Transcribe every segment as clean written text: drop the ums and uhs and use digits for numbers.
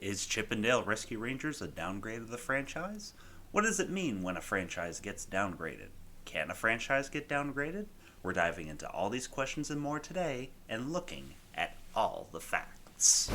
Is Chip 'n Dale Rescue Rangers a downgrade of the franchise? What does it mean when a franchise gets downgraded? Can a franchise get downgraded? We're diving into all these questions and more today and looking at all the facts.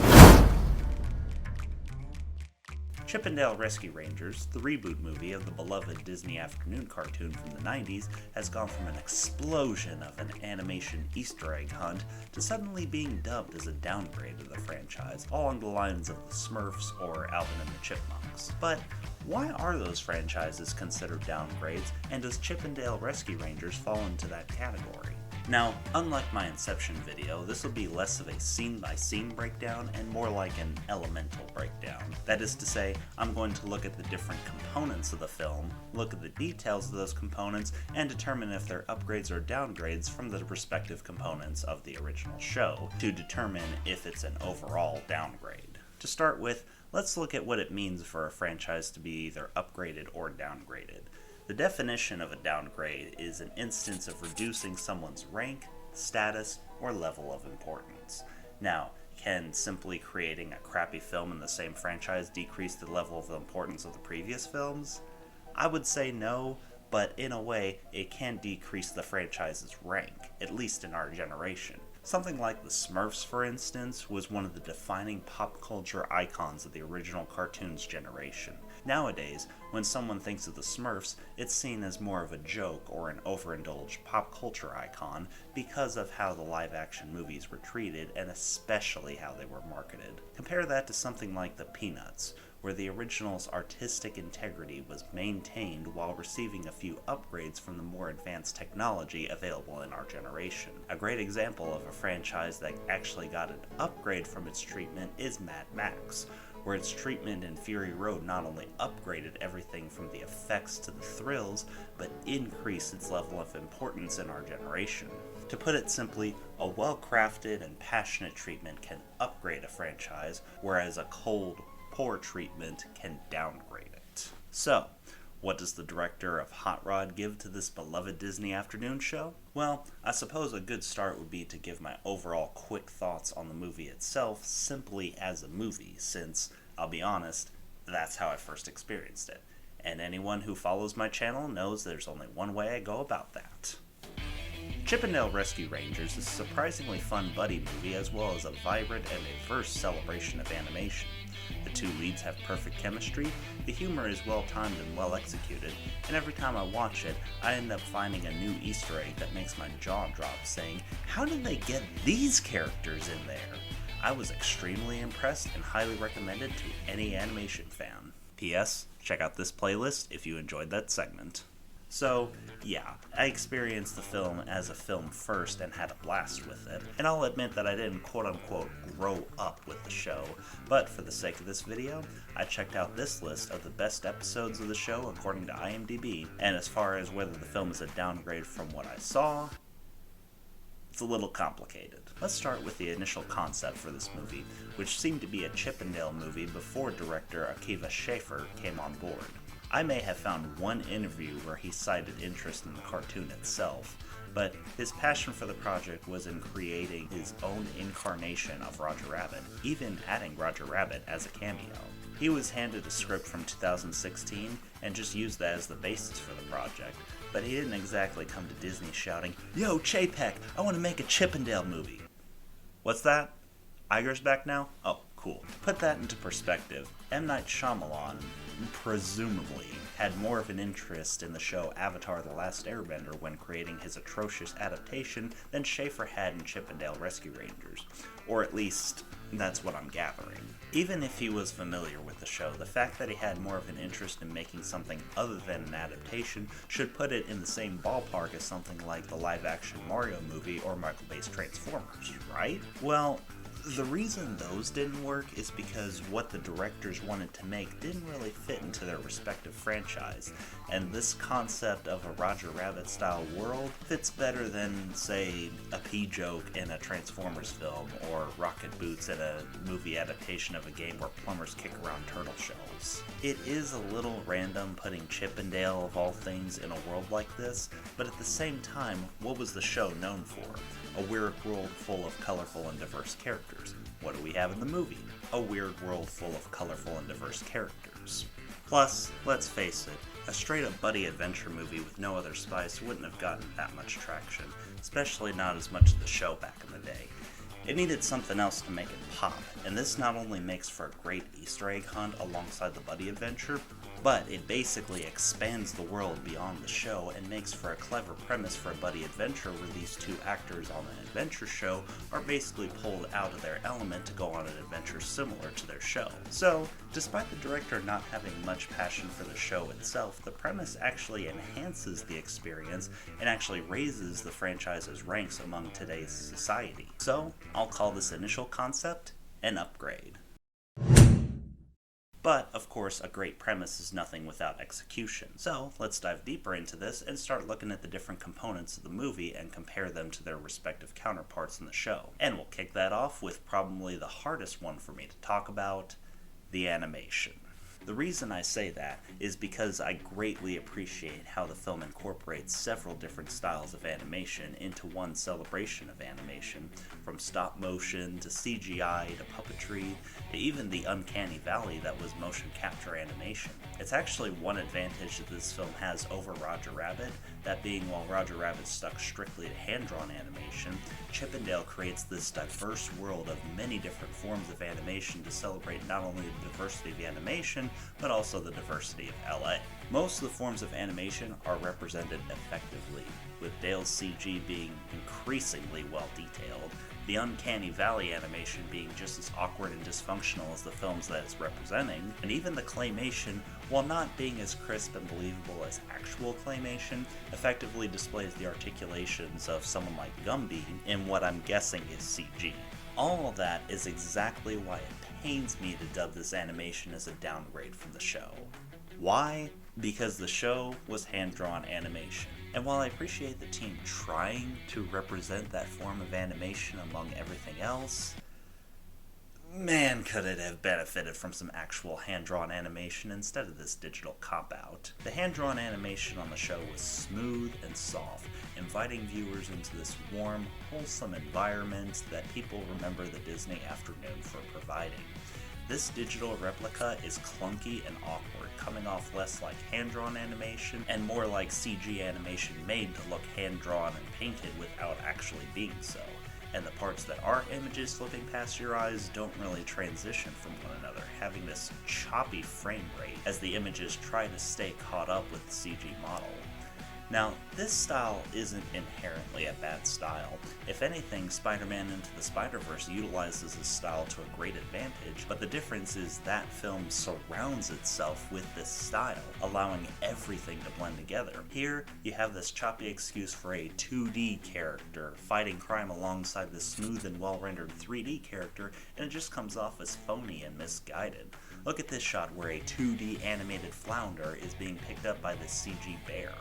Chip 'n Dale Rescue Rangers, the reboot movie of the beloved Disney afternoon cartoon from the 90s, has gone from an explosion of an animation Easter egg hunt to suddenly being dubbed as a downgrade of the franchise, all along the lines of the Smurfs or Alvin and the Chipmunks. But why are those franchises considered downgrades, and does Chip 'n Dale Rescue Rangers fall into that category? Now, unlike my Inception video, this will be less of a scene-by-scene breakdown and more like an elemental breakdown. That is to say, I'm going to look at the different components of the film, look at the details of those components, and determine if they're upgrades or downgrades from the respective components of the original show, to determine if it's an overall downgrade. To start with, let's look at what it means for a franchise to be either upgraded or downgraded. The definition of a downgrade is an instance of reducing someone's rank, status, or level of importance. Now, can simply creating a crappy film in the same franchise decrease the level of importance of the previous films? I would say no, but in a way, it can decrease the franchise's rank, at least in our generation. Something like the Smurfs, for instance, was one of the defining pop culture icons of the original cartoon's generation. Nowadays, when someone thinks of the Smurfs, it's seen as more of a joke or an overindulged pop culture icon because of how the live-action movies were treated and especially how they were marketed. Compare that to something like the Peanuts, where the original's artistic integrity was maintained while receiving a few upgrades from the more advanced technology available in our generation. A great example of a franchise that actually got an upgrade from its treatment is Mad Max, where its treatment in Fury Road not only upgraded everything from the effects to the thrills, but increased its level of importance in our generation. To put it simply, a well-crafted and passionate treatment can upgrade a franchise, whereas a cold, poor treatment can downgrade it. So, what does the director of Hot Rod give to this beloved Disney afternoon show? Well, I suppose a good start would be to give my overall quick thoughts on the movie itself simply as a movie, since, I'll be honest, that's how I first experienced it. And anyone who follows my channel knows there's only one way I go about that. Chip 'n Dale Rescue Rangers is a surprisingly fun buddy movie as well as a vibrant and diverse celebration of animation. The two leads have perfect chemistry, the humor is well timed and well executed, and every time I watch it, I end up finding a new Easter egg that makes my jaw drop saying, how did they get these characters in there? I was extremely impressed and highly recommended to any animation fan. P.S. Check out this playlist if you enjoyed that segment. So, yeah, I experienced the film as a film first and had a blast with it, and I'll admit that I didn't quote-unquote grow up with the show, but for the sake of this video, I checked out this list of the best episodes of the show according to IMDb, and as far as whether the film is a downgrade from what I saw, it's a little complicated. Let's start with the initial concept for this movie, which seemed to be a Chip 'n Dale movie before director Akiva Schaffer came on board. I may have found one interview where he cited interest in the cartoon itself, but his passion for the project was in creating his own incarnation of Roger Rabbit, even adding Roger Rabbit as a cameo. He was handed a script from 2016 and just used that as the basis for the project, but he didn't exactly come to Disney shouting, "Yo, Chapek, I want to make a Chip 'n Dale movie." What's that? Iger's back now? Oh, cool. To put that into perspective, M. Night Shyamalan presumably had more of an interest in the show Avatar: The Last Airbender when creating his atrocious adaptation than Schaffer had in Chip 'n Dale Rescue Rangers, or at least that's what I'm gathering. Even if he was familiar with the show, the fact that he had more of an interest in making something other than an adaptation should put it in the same ballpark as something like the live-action Mario movie or Michael Bay's Transformers, right? Well, the reason those didn't work is because what the directors wanted to make didn't really fit into their respective franchise, and this concept of a Roger Rabbit-style world fits better than, say, a P-joke in a Transformers film, or Rocket Boots in a movie adaptation of a game where plumbers kick around turtle shells. It is a little random putting Chip 'n Dale, of all things, in a world like this, but at the same time, what was the show known for? A weird world full of colorful and diverse characters. What do we have in the movie? a weird world full of colorful and diverse characters. Plus, let's face it, a straight-up buddy adventure movie with no other spice wouldn't have gotten that much traction, especially not as much as the show back in the day. It needed something else to make it pop, and this not only makes for a great Easter egg hunt alongside the buddy adventure, but it basically expands the world beyond the show and makes for a clever premise for a buddy adventure where these two actors on an adventure show are basically pulled out of their element to go on an adventure similar to their show. So, despite the director not having much passion for the show itself, the premise actually enhances the experience and actually raises the franchise's ranks among today's society. So, I'll call this initial concept an upgrade. But, of course, a great premise is nothing without execution. So, let's dive deeper into this and start looking at the different components of the movie and compare them to their respective counterparts in the show. And we'll kick that off with probably the hardest one for me to talk about, the animation. The reason I say that is because I greatly appreciate how the film incorporates several different styles of animation into one celebration of animation, from stop motion to CGI to puppetry to even the uncanny valley that was motion capture animation. It's actually one advantage that this film has over Roger Rabbit, that being while Roger Rabbit stuck strictly to hand-drawn animation, Chip 'n Dale creates this diverse world of many different forms of animation to celebrate not only the diversity of animation, but also the diversity of LA. Most of the forms of animation are represented effectively, with Dale's CG being increasingly well detailed, the uncanny valley animation being just as awkward and dysfunctional as the films that it's representing, and even the claymation, while not being as crisp and believable as actual claymation, effectively displays the articulations of someone like Gumby in what I'm guessing is CG. All of that is exactly why it pains me to dub this animation as a downgrade from the show. Why? Because the show was hand-drawn animation. And while I appreciate the team trying to represent that form of animation among everything else, man, could it have benefited from some actual hand-drawn animation instead of this digital cop-out. The hand-drawn animation on the show was smooth and soft, inviting viewers into this warm, wholesome environment that people remember the Disney afternoon for providing. This digital replica is clunky and awkward, coming off less like hand-drawn animation and more like CG animation made to look hand-drawn and painted without actually being so. And the parts that are images slipping past your eyes don't really transition from one another, having this choppy frame rate as the images try to stay caught up with the CG model. Now, this style isn't inherently a bad style. If anything, Spider-Man Into the Spider-Verse utilizes this style to a great advantage, but the difference is that film surrounds itself with this style, allowing everything to blend together. Here, you have this choppy excuse for a 2D character fighting crime alongside this smooth and well-rendered 3D character, and it just comes off as phony and misguided. Look at this shot where a 2D animated flounder is being picked up by this CG bear.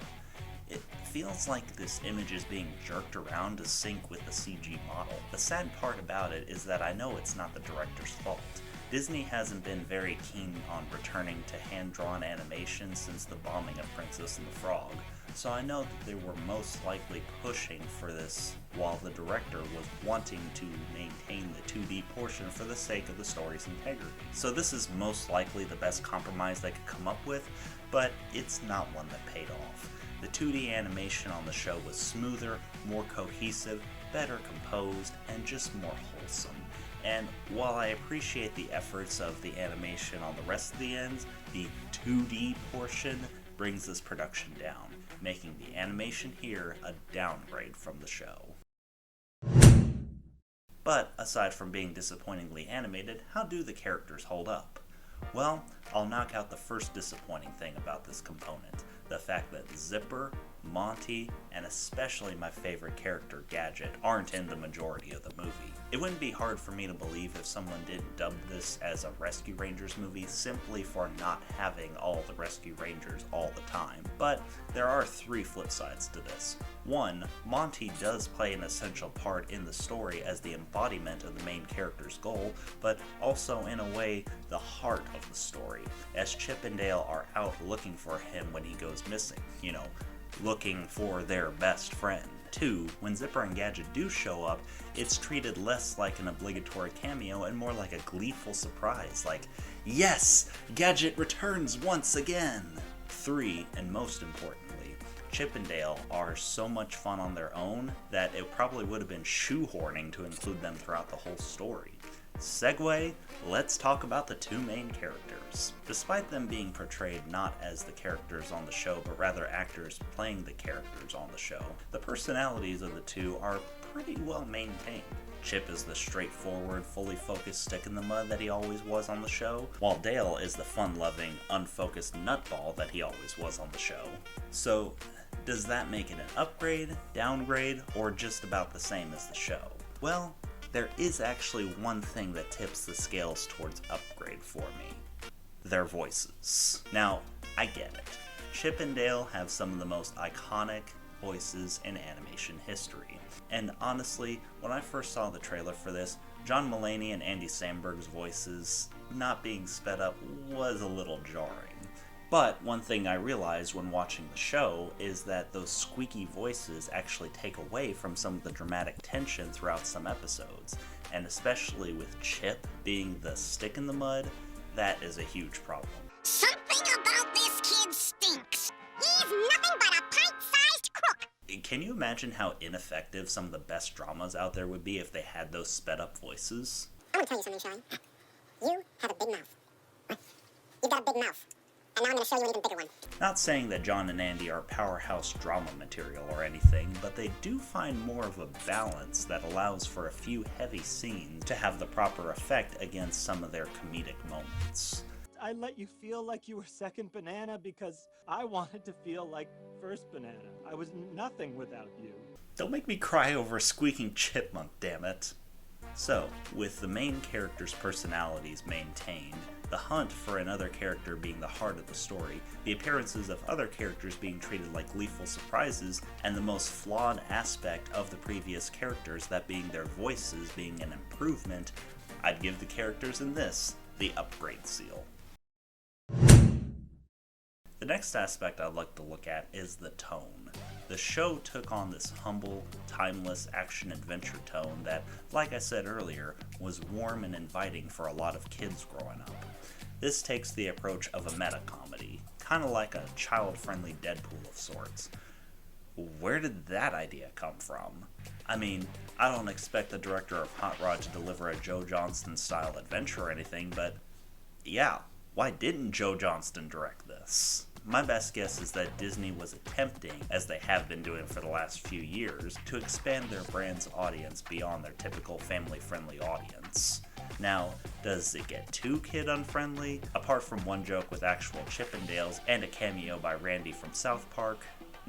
It feels like this image is being jerked around to sync with the CG model. The sad part about it is that I know it's not the director's fault. Disney hasn't been very keen on returning to hand-drawn animation since the bombing of Princess and the Frog, so I know that they were most likely pushing for this while the director was wanting to maintain the 2D portion for the sake of the story's integrity. So this is most likely the best compromise they could come up with, but it's not one that paid off. The 2D animation on the show was smoother, more cohesive, better composed, and just more wholesome. And while I appreciate the efforts of the animation on the rest of the ends, the 2D portion brings this production down, making the animation here a downgrade from the show. But aside from being disappointingly animated, how do the characters hold up? Well, I'll knock out the first disappointing thing about this component. The fact that Zipper, Monty, and especially my favorite character, Gadget, aren't in the majority of the movie. It wouldn't be hard for me to believe if someone didn't dub this as a Rescue Rangers movie simply for not having all the Rescue Rangers all the time. But there are three flip sides to this. One, Monty does play an essential part in the story as the embodiment of the main character's goal, but also in a way the heart of the story, as Chip and Dale are out looking for him when he goes missing, looking for their best friend. 2, when Zipper and Gadget do show up, it's treated less like an obligatory cameo and more like a gleeful surprise, like, yes! Gadget returns once again! 3, and most importantly, Chip and Dale are so much fun on their own that it probably would have been shoehorning to include them throughout the whole story. Segue, let's talk about the two main characters. Despite them being portrayed not as the characters on the show, but rather actors playing the characters on the show, the personalities of the two are pretty well maintained. Chip is the straightforward, fully focused stick in the mud that he always was on the show, while Dale is the fun-loving, unfocused nutball that he always was on the show. So, does that make it an upgrade, downgrade, or just about the same as the show? Well, there is actually one thing that tips the scales towards upgrade for me. Their voices. Now, I get it. Chip and Dale have some of the most iconic voices in animation history. And honestly, when I first saw the trailer for this, John Mulaney and Andy Samberg's voices not being sped up was a little jarring. But one thing I realized when watching the show is that those squeaky voices actually take away from some of the dramatic tension throughout some episodes. And especially with Chip being the stick in the mud, that is a huge problem. Something about this kid stinks. He's nothing but a pint-sized crook. Can you imagine how ineffective some of the best dramas out there would be if they had those sped up voices? I want to tell you something, Charlie. You have a big mouth. You've got a big mouth. And now I'm going to show you an even bigger one. Not saying that John and Andy are powerhouse drama material or anything, but they do find more of a balance that allows for a few heavy scenes to have the proper effect against some of their comedic moments. I let you feel like you were second banana because I wanted to feel like first banana. I was nothing without you. Don't make me cry over a squeaking chipmunk, damn it. So, with the main characters' personalities maintained, the hunt for another character being the heart of the story, the appearances of other characters being treated like gleeful surprises, and the most flawed aspect of the previous characters, that being their voices being an improvement, I'd give the characters in this the upgrade seal. The next aspect I'd like to look at is the tone. The show took on this humble, timeless action-adventure tone that, like I said earlier, was warm and inviting for a lot of kids growing up. This takes the approach of a meta-comedy, kind of like a child-friendly Deadpool of sorts. Where did that idea come from? I mean, I don't expect the director of Hot Rod to deliver a Joe Johnston-style adventure or anything, but yeah, why didn't Joe Johnston direct this? My best guess is that Disney was attempting, as they have been doing for the last few years, to expand their brand's audience beyond their typical family-friendly audience. Now, does it get too kid-unfriendly? Apart from one joke with actual Chippendales and a cameo by Randy from South Park?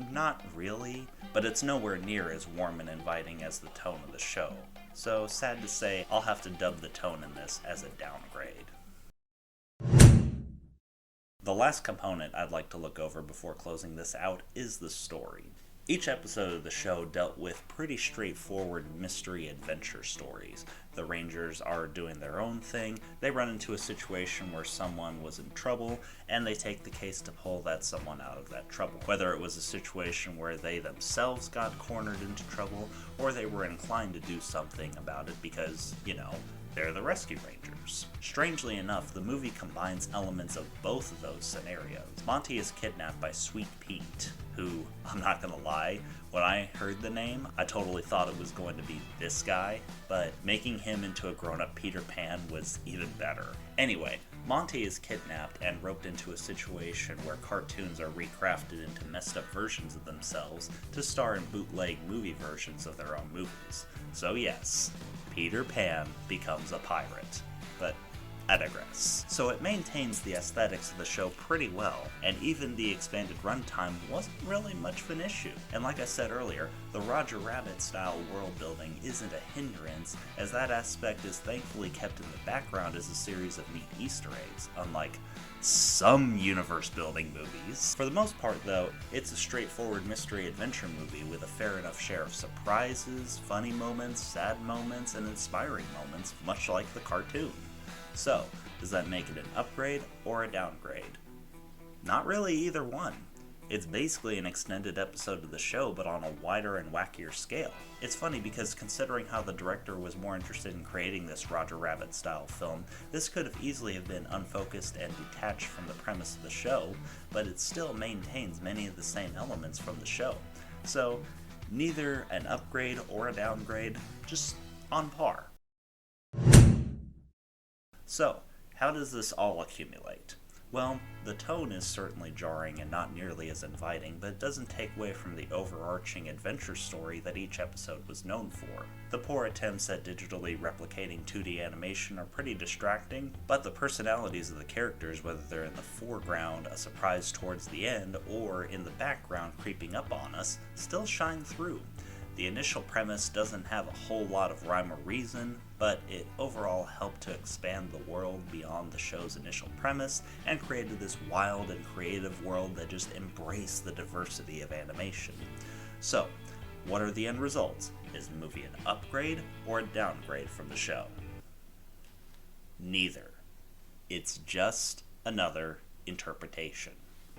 Not really, but it's nowhere near as warm and inviting as the tone of the show. So, sad to say, I'll have to dub the tone in this as a downgrade. The last component I'd like to look over before closing this out is the story. Each episode of the show dealt with pretty straightforward mystery adventure stories. The Rangers are doing their own thing, they run into a situation where someone was in trouble, and they take the case to pull that someone out of that trouble. Whether it was a situation where they themselves got cornered into trouble, or they were inclined to do something about it because, they're the Rescue Rangers. Strangely enough, the movie combines elements of both of those scenarios. Monty is kidnapped by Sweet Pete, who, I'm not gonna lie, when I heard the name, I totally thought it was going to be this guy, but making him into a grown-up Peter Pan was even better. Anyway, Monty is kidnapped and roped into a situation where cartoons are recrafted into messed up versions of themselves to star in bootleg movie versions of their own movies. So yes, Peter Pan becomes a pirate. But I digress. So it maintains the aesthetics of the show pretty well, and even the expanded runtime wasn't really much of an issue. And like I said earlier, the Roger Rabbit style world building isn't a hindrance, as that aspect is thankfully kept in the background as a series of neat Easter eggs, unlike some universe building movies. For the most part though, it's a straightforward mystery adventure movie with a fair enough share of surprises, funny moments, sad moments, and inspiring moments, much like the cartoon. So, does that make it an upgrade or a downgrade? Not really either one. It's basically an extended episode of the show, but on a wider and wackier scale. It's funny because considering how the director was more interested in creating this Roger Rabbit style film, this could have easily have been unfocused and detached from the premise of the show, but it still maintains many of the same elements from the show. So, neither an upgrade or a downgrade, just on par. So, how does this all accumulate? Well, the tone is certainly jarring and not nearly as inviting, but it doesn't take away from the overarching adventure story that each episode was known for. The poor attempts at digitally replicating 2D animation are pretty distracting, but the personalities of the characters, whether they're in the foreground, a surprise towards the end, or in the background creeping up on us, still shine through. The initial premise doesn't have a whole lot of rhyme or reason, but it overall helped to expand the world beyond the show's initial premise and created this wild and creative world that just embraced the diversity of animation. So, what are the end results? Is the movie an upgrade or a downgrade from the show? Neither. It's just another interpretation.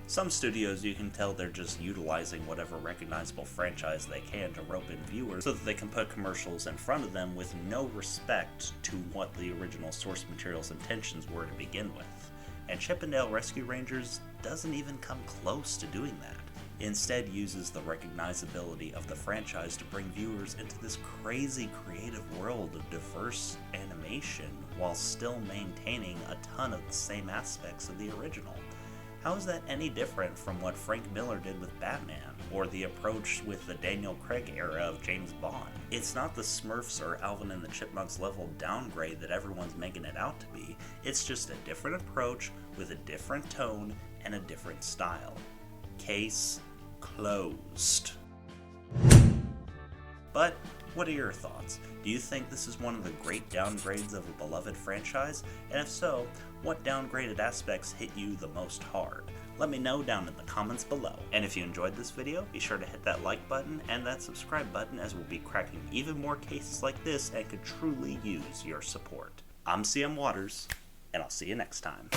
Some studios, you can tell they're just utilizing whatever recognizable franchise they can to rope in viewers so that they can put commercials in front of them with no respect to what the original source material's intentions were to begin with. And Chip 'n Dale Rescue Rangers doesn't even come close to doing that. It instead uses the recognizability of the franchise to bring viewers into this crazy creative world of diverse animation while still maintaining a ton of the same aspects of the original. How is that any different from what Frank Miller did with Batman, or the approach with the Daniel Craig era of James Bond? It's not the Smurfs or Alvin and the Chipmunks level downgrade that everyone's making it out to be, it's just a different approach with a different tone and a different style. Case closed. But what are your thoughts? Do you think this is one of the great downgrades of a beloved franchise? And if so, what downgraded aspects hit you the most hard? Let me know down in the comments below. And if you enjoyed this video, be sure to hit that like button and that subscribe button, as we'll be cracking even more cases like this and could truly use your support. I'm CM Waters, and I'll see you next time.